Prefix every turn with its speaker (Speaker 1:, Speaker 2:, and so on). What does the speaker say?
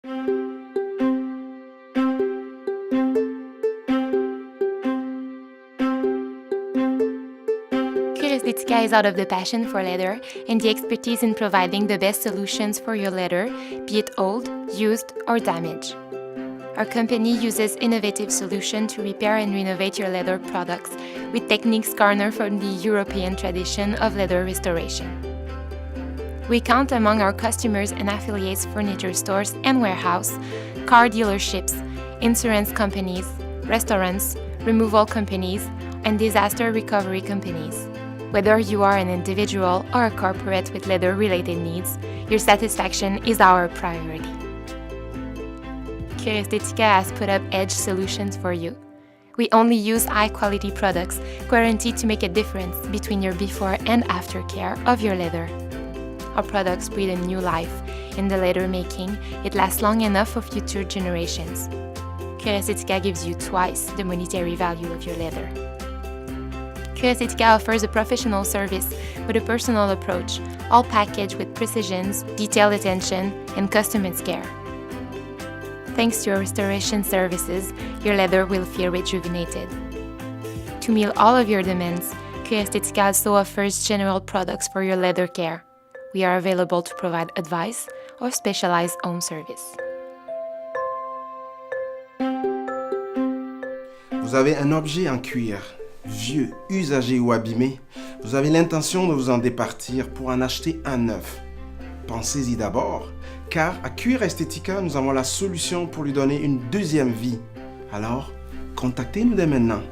Speaker 1: Cuir Esthetica is out of the passion for leather and the expertise in providing the best solutions for your leather, be it old, used, or damaged. Our company uses innovative solutions to repair and renovate your leather products with techniques garnered from the European tradition of leather restoration. We count among our customers and affiliates furniture stores and warehouse, car dealerships, insurance companies, restaurants, removal companies, and disaster recovery companies. Whether you are an individual or a corporate with leather-related needs, your satisfaction is our priority. Cuir Esthetica has put up edge solutions for you. We only use high-quality products guaranteed to make a difference between your before and after care of your leather. Our products breathe a new life. In the leather making, it lasts long enough for future generations. Cuir Esthetica gives you twice the monetary value of your leather. Cuir Esthetica offers a professional service with a personal approach, all packaged with precision, detailed attention, and customer care. Thanks to our restoration services, your leather will feel rejuvenated. To meet all of your demands, Cuir Esthetica also offers general products for your leather care. We are available to provide advice or specialized home service.
Speaker 2: Vous avez un objet en cuir, vieux, usagé ou abîmé, vous avez l'intention de vous en départir pour en acheter un neuf. Pensez-y d'abord, car à Cuir Esthetica, nous avons la solution pour lui donner une deuxième vie. Alors, contactez-nous dès maintenant.